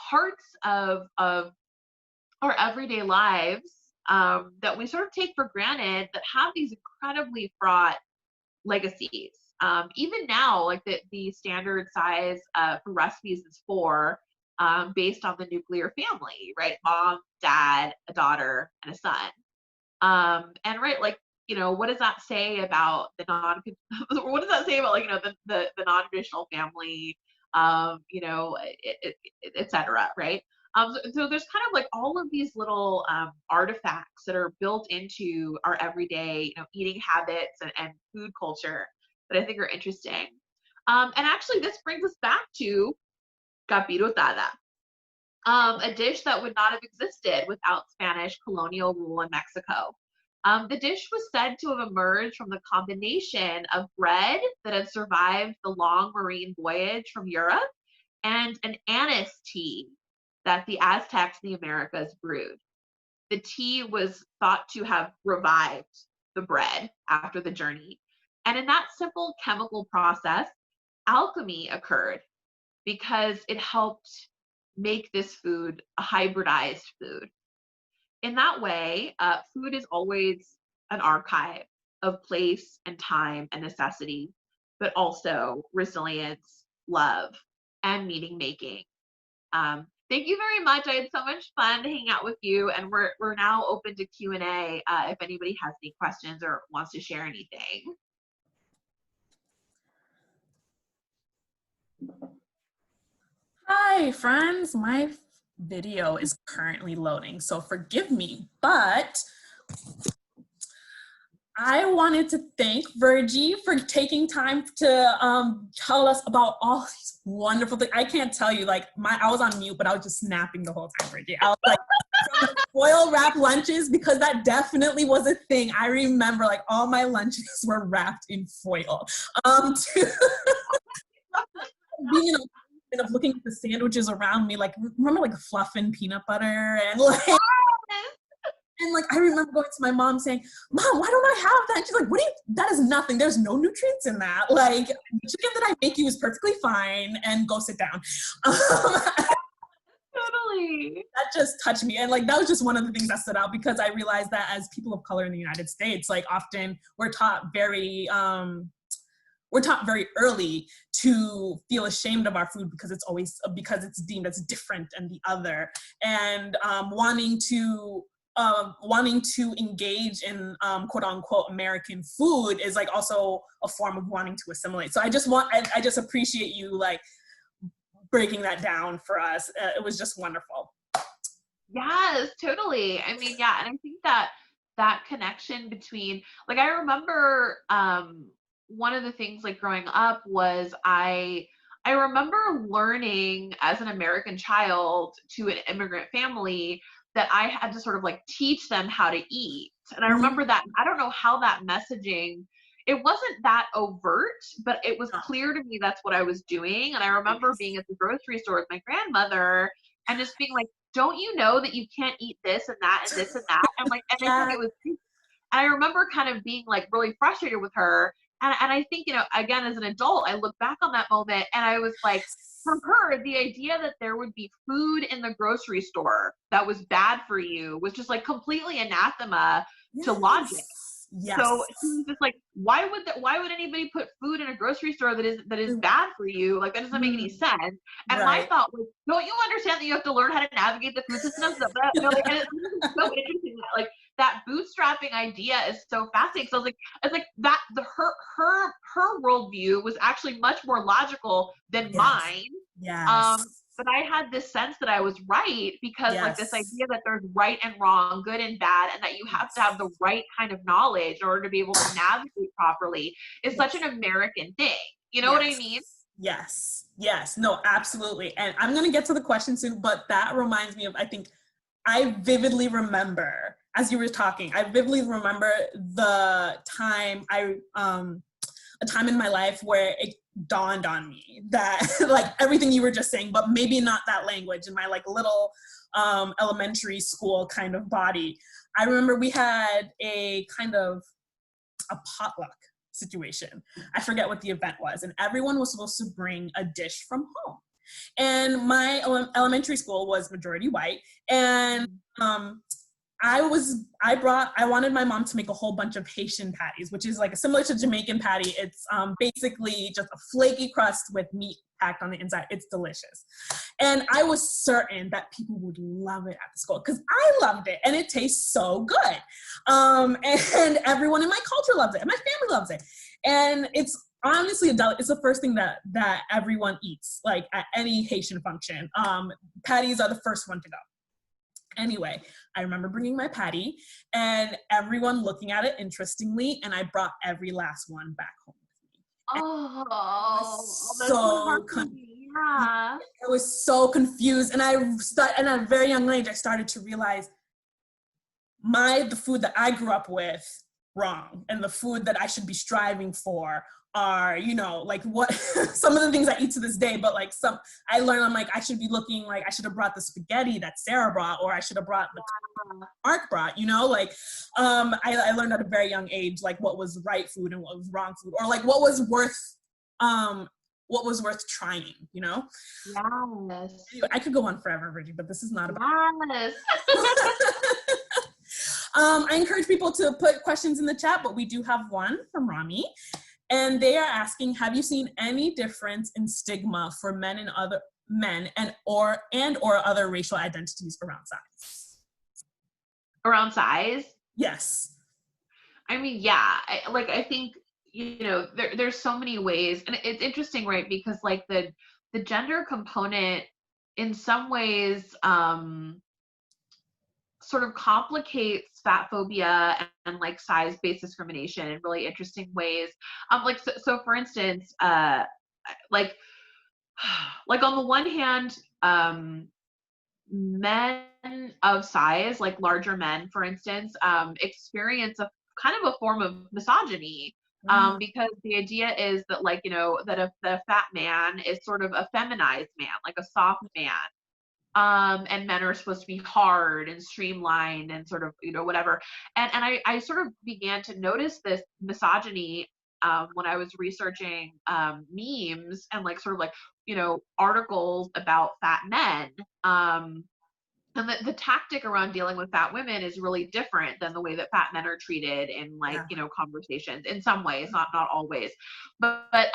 Speaker 2: parts of our everyday lives that we sort of take for granted that have these incredibly fraught legacies. Even now, like the standard size for recipes is 4, based on the nuclear family, right? Mom, dad, a daughter, and a son. And right, like, you know, what does that say about what does that say about, like, you know, the non-traditional family, you know, et cetera, right? So there's kind of like all of these little artifacts that are built into our everyday, you know, eating habits and food culture that I think are interesting. And actually, this brings us back to capirotada, a dish that would not have existed without Spanish colonial rule in Mexico. The dish was said to have emerged from the combination of bread that had survived the long marine voyage from Europe and an anise tea that the Aztecs in the Americas brewed. The tea was thought to have revived the bread after the journey. And in that simple chemical process, alchemy occurred because it helped make this food a hybridized food. In that way, food is always an archive of place and time and necessity, but also resilience, love, and meaning making. Thank you very much. I had so much fun hanging out with you, and we're now open to Q&A if anybody has any questions or wants to share anything.
Speaker 1: Hi, friends. My video is currently loading, so forgive me, but I wanted to thank Virgie for taking time to tell us about all these wonderful things. I can't tell you, like, I was on mute, but I was just snapping the whole time, Virgie. I was like, from the foil wrap lunches, because that definitely was a thing. I remember, like, all my lunches were wrapped in foil. Being in a of looking at the sandwiches around me, like, remember, like, fluffing peanut butter and like. And like, I remember going to my mom saying, "Mom, why don't I have that?" And she's like, "What do you, that is nothing. There's no nutrients in that. Like, the chicken that I make you is perfectly fine, and go sit down."
Speaker 2: Totally.
Speaker 1: That just touched me. And like, that was just one of the things that stood out, because I realized that as people of color in the United States, like, often we're taught very early to feel ashamed of our food because it's deemed as different and the other, and wanting to engage in quote unquote American food is like also a form of wanting to assimilate. So I just appreciate you like breaking that down for us. It was just wonderful.
Speaker 2: Yes, totally. I mean, yeah, and I think that connection between, like, I remember one of the things, like, growing up was I remember learning as an American child to an immigrant family that I had to sort of like teach them how to eat. And I remember that, I don't know how that messaging, it wasn't that overt, but it was clear to me that's what I was doing. And I remember being at the grocery store with my grandmother and just being like, "Don't you know that you can't eat this and that and this and that?" And like, and I think it was, and I remember kind of being like really frustrated with her. And I think, again, as an adult, I look back on that moment and I was like, for her, the idea that there would be food in the grocery store that was bad for you was just like completely anathema to logic.
Speaker 1: Yes.
Speaker 2: So she was just like, why would anybody put food in a grocery store that is bad for you? Like, that doesn't make any sense. And my thought was, don't you understand that you have to learn how to navigate the food system? And it's so interesting that, like, that bootstrapping idea is so fascinating. So it's like that her worldview was actually much more logical than mine.
Speaker 1: Yes.
Speaker 2: But I had this sense that I was right because like this idea that there's right and wrong, good and bad, and that you have to have the right kind of knowledge in order to be able to navigate properly is such an American thing. You know what I mean?
Speaker 1: Yes. No, absolutely. And I'm going to get to the question soon, but that reminds me of, I think I vividly remember, as you were talking, I vividly remember the time a time in my life where it dawned on me that like everything you were just saying, but maybe not that language, in my like little elementary school kind of body. I remember we had a kind of a potluck situation. I forget what the event was, and everyone was supposed to bring a dish from home. And my elementary school was majority white, and I wanted my mom to make a whole bunch of Haitian patties, which is like similar to Jamaican patty. It's basically just a flaky crust with meat packed on the inside. It's delicious. And I was certain that people would love it at the school because I loved it and it tastes so good. And everyone in my culture loves it and my family loves it. And it's honestly it's the first thing that everyone eats, like at any Haitian function. Patties are the first one to go. Anyway, I remember bringing my patty and everyone looking at it interestingly, and I brought every last one back home with me. I was so confused, and at a very young age, I started to realize the food that I grew up with wrong, and the food that I should be striving for are, like what some of the things I eat to this day, but like some I learned, I'm like, I should be looking like I should have brought the spaghetti that Sarah brought, or I should have brought the Mark brought, like I learned at a very young age like what was right food and what was wrong food, or like what was worth trying, Yes. Anyway, I could go on forever, Virgie, but this is not about I encourage people to put questions in the chat, but we do have one from Rami. And they are asking, have you seen any difference in stigma for men and or other racial identities around size?
Speaker 2: Around size?
Speaker 1: Yes.
Speaker 2: I mean, yeah. I think, there's so many ways, and it's interesting, right? Because like the gender component in some ways sort of complicates fat phobia and like size-based discrimination in really interesting ways. So for instance, like on the one hand, men of size, like larger men, for instance, experience a kind of a form of misogyny. Because the idea is that like, that the fat man is sort of a feminized man, like a soft man. And men are supposed to be hard and streamlined and sort of, whatever. And I sort of began to notice this misogyny when I was researching memes and like sort of like, articles about fat men. And the tactic around dealing with fat women is really different than the way that fat men are treated in like, conversations in some ways, not always. But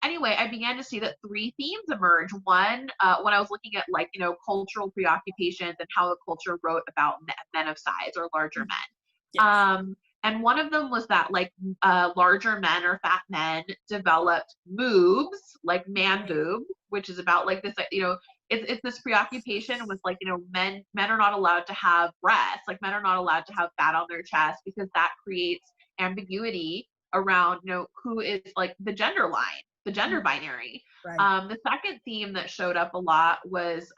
Speaker 2: anyway, I began to see that three themes emerge. One, when I was looking at like, cultural preoccupations and how the culture wrote about men of size or larger men. Yes. And one of them was that like larger men or fat men developed moobs, like man boob, which is about like this, it's this preoccupation with like, men are not allowed to have breasts, like men are not allowed to have fat on their chest because that creates ambiguity around, who is like the gender line, the gender binary. Right. The second theme that showed up a lot was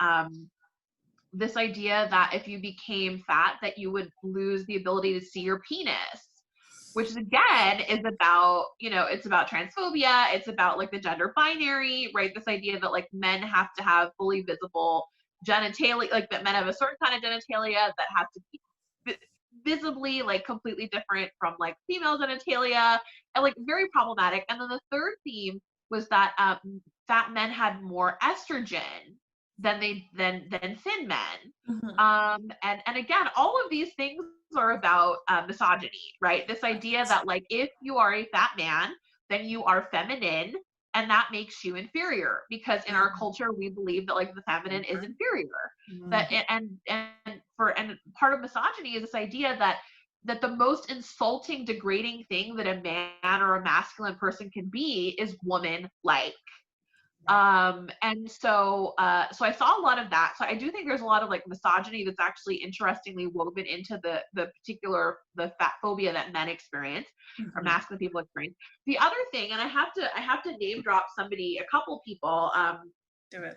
Speaker 2: this idea that if you became fat, that you would lose the ability to see your penis, which again is about, it's about transphobia. It's about like the gender binary, right? This idea that like men have to have fully visible genitalia, like that men have a certain kind of genitalia that have to be visibly like completely different from like female genitalia, and like very problematic. And then the third theme was that fat men had more estrogen than thin men. And again, all of these things are about misogyny, right? This idea that like if you are a fat man, then you are feminine, and that makes you inferior, because in our culture we believe that like the feminine is inferior. That and part of misogyny is this idea that the most insulting, degrading thing that a man or a masculine person can be is woman-like. And so I saw a lot of that. So I do think there's a lot of like misogyny that's actually interestingly woven into the fat phobia that men experience, or masculine people experience. The other thing, and I have to name drop a couple people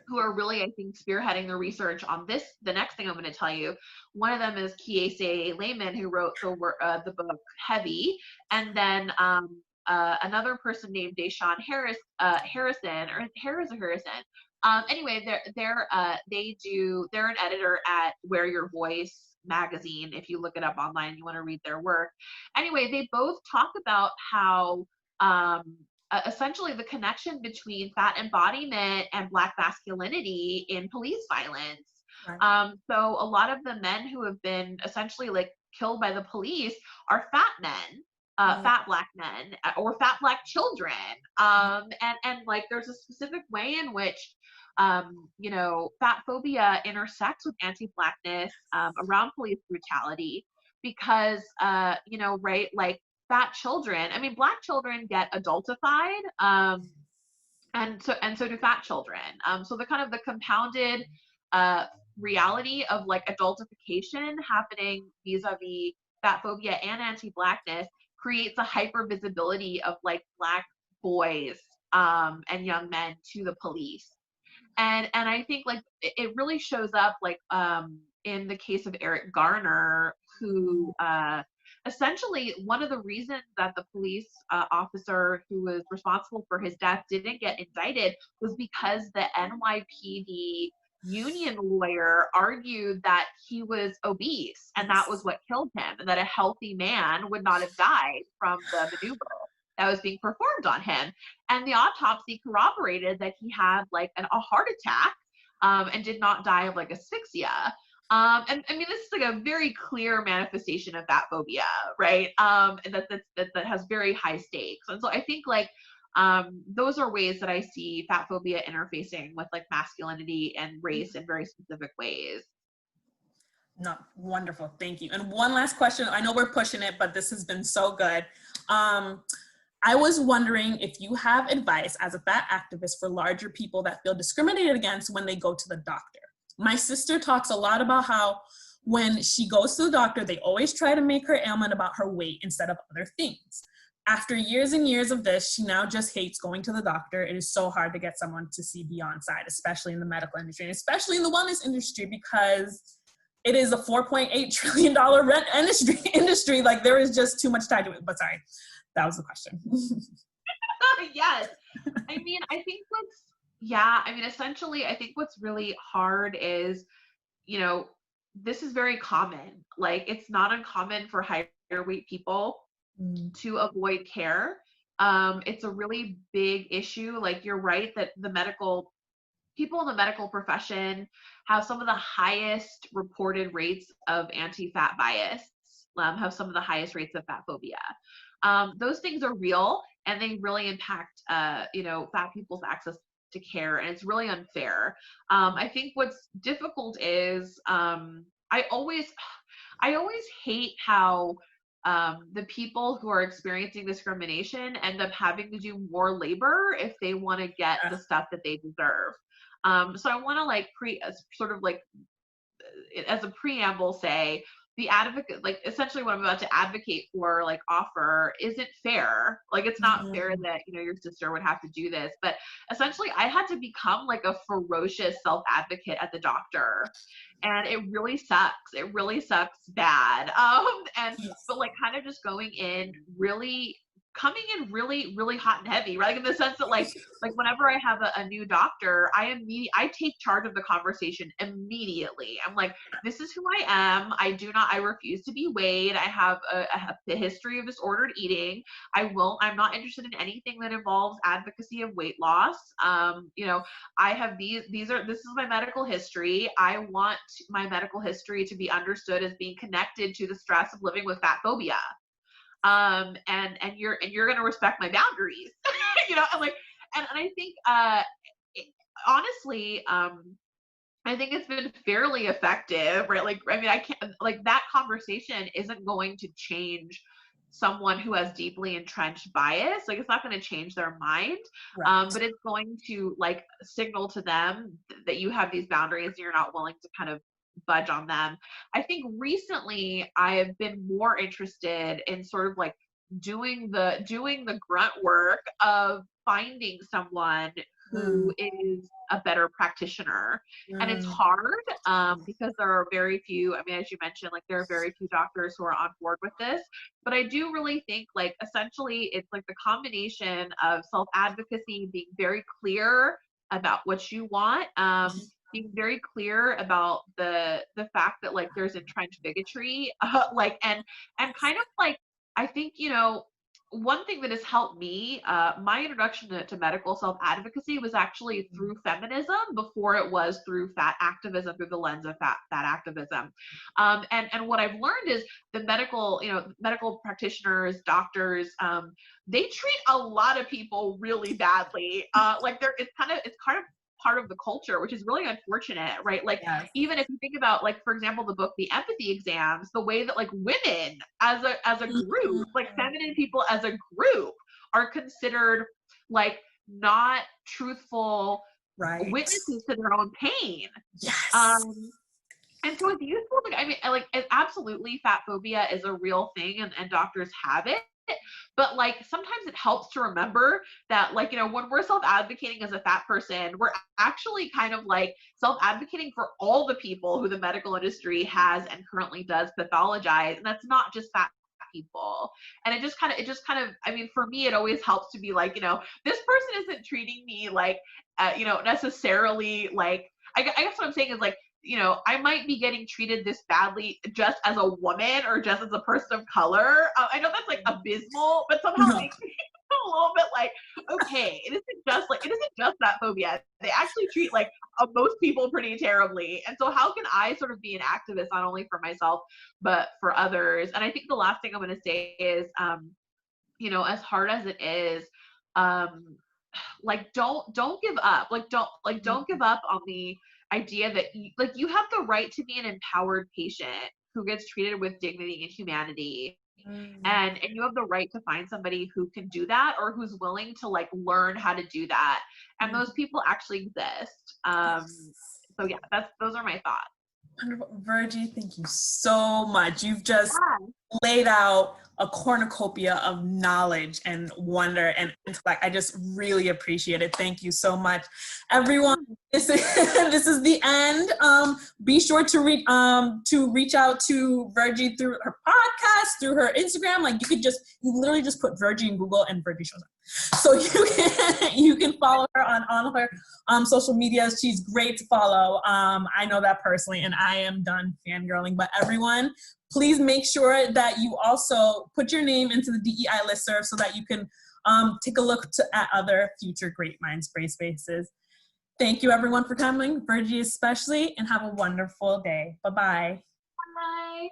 Speaker 2: who are really, I think, spearheading the research on the next thing I'm going to tell you. One of them is Kiese Lehman, who wrote the book Heavy, and then another person named Deshaun Harrison. Anyway, they're an editor at Wear Your Voice magazine. If you look it up online and you want to read their work. Anyway, they both talk about how essentially the connection between fat embodiment and Black masculinity in police violence. Right. So a lot of the men who have been essentially like killed by the police are fat men. Fat Black men or fat Black children. And like there's a specific way in which, fat phobia intersects with anti-Blackness around police brutality, because, right, like fat children, I mean, Black children get adultified, and so do fat children. So the kind of the compounded reality of like adultification happening vis-a-vis fat phobia and anti-Blackness creates a hyper visibility of like Black boys and young men to the police. And I think like it really shows up like in the case of Eric Garner, who essentially one of the reasons that the police officer who was responsible for his death didn't get indicted was because the NYPD union lawyer argued that he was obese and that was what killed him, and that a healthy man would not have died from the maneuver that was being performed on him. And the autopsy corroborated that he had like a heart attack and did not die of like asphyxia. And I mean, this is like a very clear manifestation of fat phobia, right? And that has very high stakes. And so I think like those are ways that I see fat phobia interfacing with like masculinity and race in very specific ways.
Speaker 1: No, wonderful. Thank you. And one last question. I know we're pushing it, but this has been so good. I was wondering if you have advice as a fat activist for larger people that feel discriminated against when they go to the doctor. My sister talks a lot about how when she goes to the doctor, they always try to make her ailment about her weight instead of other things. After years and years of this, she now just hates going to the doctor. It is so hard to get someone to see beyond side, especially in the medical industry, and especially in the wellness industry, because it is a $4.8 trillion rent industry. Like there is just too much tied to it. But sorry, that was the question.
Speaker 2: Yes. I mean, essentially, I think what's really hard is, this is very common. Like it's not uncommon for higher weight people to avoid care. It's a really big issue. Like you're right that people in the medical profession have some of the highest reported rates of anti-fat bias, have some of the highest rates of fat phobia. Those things are real, and they really impact, fat people's access to care, and it's really unfair. I think what's difficult is I always hate how the people who are experiencing discrimination end up having to do more labor if they want to get the stuff that they deserve. So I want to as a preamble say, the advocate, like essentially what I'm about to advocate for, like offer, isn't fair. Like it's not fair that, your sister would have to do this, but essentially I had to become like a ferocious self-advocate at the doctor. And it really sucks. It really sucks bad. But like kind of just going in really coming in really, really hot and heavy, right? Like in the sense that like whenever I have a new doctor, I take charge of the conversation immediately. I'm like, this is who I am. I refuse to be weighed. I have a history of disordered eating. I'm not interested in anything that involves advocacy of weight loss. I have this is my medical history. I want my medical history to be understood as being connected to the stress of living with fat phobia. And you're going to respect my boundaries, and I think, honestly, I think it's been fairly effective, right? Like, I mean, I can't, like, that conversation isn't going to change someone who has deeply entrenched bias. Like, it's not going to change their mind,
Speaker 1: Right.
Speaker 2: but it's going to like signal to them that you have these boundaries and you're not willing to kind of budge on them. I think recently I have been more interested in sort of like doing the grunt work of finding someone who is a better practitioner. And it's hard because there are very few, I mean, as you mentioned, like there are very few doctors who are on board with this. But I do really think like essentially it's like the combination of self-advocacy, being very clear about what you want, being very clear about the fact that like there's entrenched bigotry, and kind of like, I think, one thing that has helped me, my introduction to medical self-advocacy was actually through feminism before it was through fat activism, through the lens of fat activism. And what I've learned is the medical practitioners, doctors, they treat a lot of people really badly. It's kind of part of the culture, which is really unfortunate, right? Like,
Speaker 1: Yes.
Speaker 2: even if you think about, like, for example, the book The Empathy Exams, the way that like women as a group, like feminine people as a group, are considered like not truthful
Speaker 1: Right.
Speaker 2: witnesses to their own pain.
Speaker 1: Yes.
Speaker 2: And so it's useful to, I mean, like, absolutely, fat phobia is a real thing, and doctors have it. But like sometimes it helps to remember that, like, when we're self-advocating as a fat person, we're actually kind of like self-advocating for all the people who the medical industry has and currently does pathologize. And that's not just fat people. And it just kind of, I mean, for me, it always helps to be like, this person isn't treating me like, necessarily like, I guess what I'm saying is like, I might be getting treated this badly just as a woman or just as a person of color. I know that's like abysmal, but somehow it makes me a little bit like, okay, it isn't just that phobia. They actually treat like most people pretty terribly. And so how can I sort of be an activist, not only for myself, but for others? And I think the last thing I'm going to say is, as hard as it is, like, don't give up. Don't give up on the idea that you have the right to be an empowered patient who gets treated with dignity and humanity, and you have the right to find somebody who can do that, or who's willing to like learn how to do that, and those people actually exist. So yeah, those are my thoughts.
Speaker 1: Wonderful. Virgie, thank you so much. You've just laid out a cornucopia of knowledge and wonder and intellect. I just really appreciate it. Thank you so much. Everyone, this is the end. Be sure to reach out to Virgie through her podcast, through her Instagram. Like, you literally just put Virgie in Google and Virgie shows up. So you can follow her on her social medias. She's great to follow. I know that personally, and I am done fangirling. But everyone, please make sure that you also put your name into the DEI listserv so that you can take a look at other future Great Minds Brave Spaces. Thank you, everyone, for coming, Virgie especially, and have a wonderful day. Bye-bye.
Speaker 2: Bye.